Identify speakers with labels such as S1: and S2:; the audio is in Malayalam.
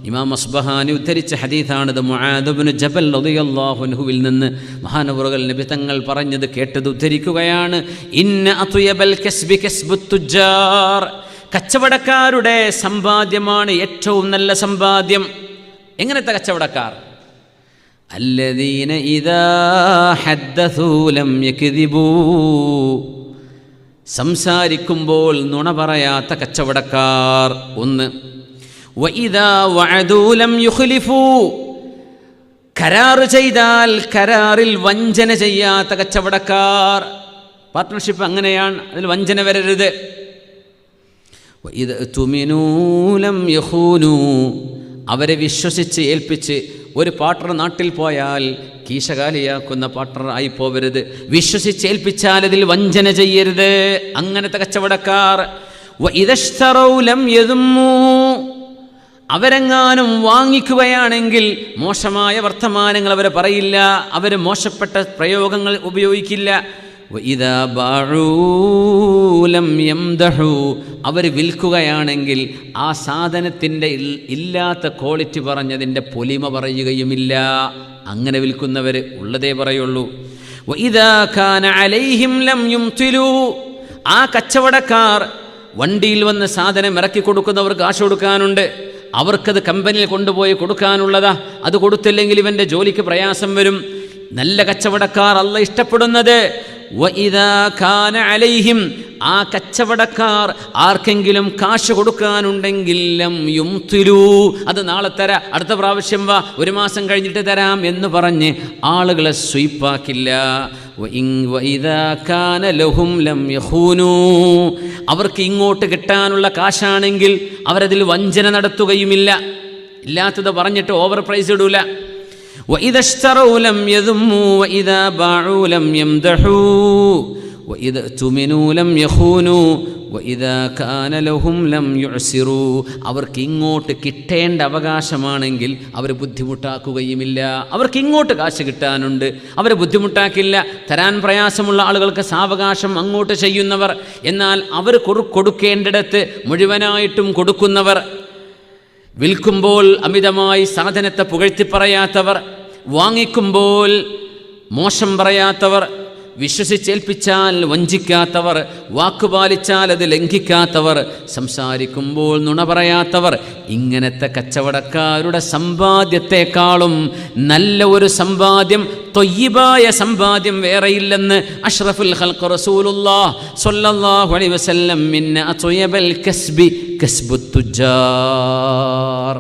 S1: ഇമാം അസ്ബഹാനി ഉദ്ധരിച്ച ഹദീഥാണിത്. മുആദ് ഇബ്നു ജബൽ റളിയല്ലാഹു അൻഹുവിൽ നിന്ന് മഹാനവറുകൾ നബി തങ്ങൾ പറഞ്ഞത് കേട്ടത് ഉദ്ധരിക്കുകയാണ്. ഇന്ന അത്വയബൽ കസ്ബി കസ്ബുത് തുജാർ, കച്ചവടക്കാരുടെ സമ്പാദ്യമാണ് ഏറ്റവും നല്ല സമ്പാദ്യം. എങ്ങനത്തെ കച്ചവടക്കാർ? അല്ലദീന ഇദാ ഹദ്ദസൂ ലം യക്ദിബൂ, സംസാരിക്കുമ്പോൾ നുണ പറയാത്ത കച്ചവടക്കാർ. ഒന്ന്. വഇദാ വഅദൂ ലം യുഖ്ലിഫൂ, കരാർ ചെയ്താൽ കരാറിൽ വഞ്ചന ചെയ്യാത്ത കച്ചവടക്കാർ. പാർട്ട്ണർഷിപ്പ് അങ്ങനെയാണ്, അതിൽ വഞ്ചന വരരുത്. വഇദാ തുമിനൂ ലം യഖൂനൂ, അവരെ വിശ്വസിച്ച് ഏൽപ്പിച്ച് ഒരു പാർട്ട്ണർ നാട്ടിൽ പോയാൽ കീശകാലിയാക്കുന്ന പാർട്ട്ണർ ആയി പോവരുത്. വിശ്വസിച്ചേൽപ്പിച്ചാൽ അതിൽ വഞ്ചന ചെയ്യരുത്. അങ്ങനത്തെ കച്ചവടക്കാർ. വഇദശ്തറൗ ലം യദുമ്മൂ, അവരെങ്ങാനും വാങ്ങിക്കുകയാണെങ്കിൽ മോശമായ വർത്തമാനങ്ങൾ അവർ പറയില്ല, അവർ മോശപ്പെട്ട പ്രയോഗങ്ങൾ ഉപയോഗിക്കില്ല. വഇദാ ബഅൂ ലം യംദഹൂ, അവർ വിൽക്കുകയാണെങ്കിൽ ആ സാധനത്തിൻ്റെ ഇല്ലാത്ത ക്വാളിറ്റി പറഞ്ഞതിൻ്റെ പൊലിമ പറയുകയുമില്ല. അങ്ങനെ വിൽക്കുന്നവർ ഉള്ളതേ പറയുള്ളൂ. വഇദാ കാന അലൈഹിം ലം യുംതിലൂ, ആ കച്ചവടക്കാർ വണ്ടിയിൽ വന്ന് സാധനം ഇറക്കി കൊടുക്കുന്നവർ കാശ് കൊടുക്കാനുണ്ട്, അവർക്കത് കമ്പനിയിൽ കൊണ്ടുപോയി കൊടുക്കാനുള്ളതാ. അത് കൊടുത്തില്ലെങ്കിൽ ഇവൻ്റെ ജോലിക്ക് പ്രയാസം വരും. നല്ല കച്ചവടക്കാർ അല്ല ഇഷ്ടപ്പെടുന്നത്. വഇദാ കാന അലൈഹിം, ആ കച്ചവടക്കാർ ആർക്കെങ്കിലും കാശ് കൊടുക്കാനുണ്ടെങ്കിൽ ലം യുംതിലൂ, അത് നാളെ തരാം, അടുത്ത പ്രാവശ്യം വാ, ഒരു മാസം കഴിഞ്ഞിട്ട് തരാം എന്ന് പറഞ്ഞ് ആളുകളെ സ്വീപ്പാക്കില്ല. വഇദാ കാന ലഹും ലം യഖൂനൂ, അവർക്ക് ഇങ്ങോട്ട് കിട്ടാനുള്ള കാശാണെങ്കിൽ അവരതിൽ വഞ്ചന നടത്തുകയുമില്ല. ഇല്ലാത്തത് പറഞ്ഞിട്ട് ഓവർ പ്രൈസ് ഇടൂല. وإذا اشتروا لم يذموا وإذا باعوا لم يمدحوا وإذا اؤتمنوا لم يخونوا وإذا كان لهم لم يعسروا, അവർക്ക് ഇങ്ങോട്ട് കിട്ടേണ്ട അവകാശമാണെങ്കിൽ അവർ ബുദ്ധിമുട്ടാക്കുകയുമില്ല. അവർക്ക് ഇങ്ങോട്ട് കാശ് കിട്ടാനുണ്ട്, അവർ ബുദ്ധിമുട്ടാക്കില്ല. തരാൻ പ്രയാസമുള്ള ആളുകൾക്ക് സാവകാശം അങ്ങോട്ട് ചെയ്യുന്നവർ. എന്നാൽ അവർ കൊടുക്കേണ്ടിടത്ത് മുഴുവനായിട്ടും കൊടുക്കുന്നവർ. വിൽക്കുമ്പോൾ അമിതമായി സാധനത്തെ പുകഴ്ത്തി പറയാത്തവർ, വാങ്ങിക്കുമ്പോൾ മോശം പറയാത്തവർ, വിശ്വസിച്ചേൽപ്പിച്ചാൽ വഞ്ചിക്കാത്തവർ, വാക്കുപാലിച്ചാൽ അത് ലംഘിക്കാത്തവർ, സംസാരിക്കുമ്പോൾ നുണ പറയാത്തവർ. ഇങ്ങനത്തെ കച്ചവടക്കാരുടെ സമ്പാദ്യത്തെക്കാളും നല്ല ഒരു സമ്പാദ്യം, ത്വയ്യിബായ സമ്പാദ്യം വേറെയില്ലെന്ന് അഷ്റഫുൽ ഖൽഖ് റസൂലുള്ളാഹി സ്വല്ലല്ലാഹു അലൈഹി വസല്ലം. മിന്ന അത്വയബൽ കസ്ബി കസ്ബുത് തുജാർ.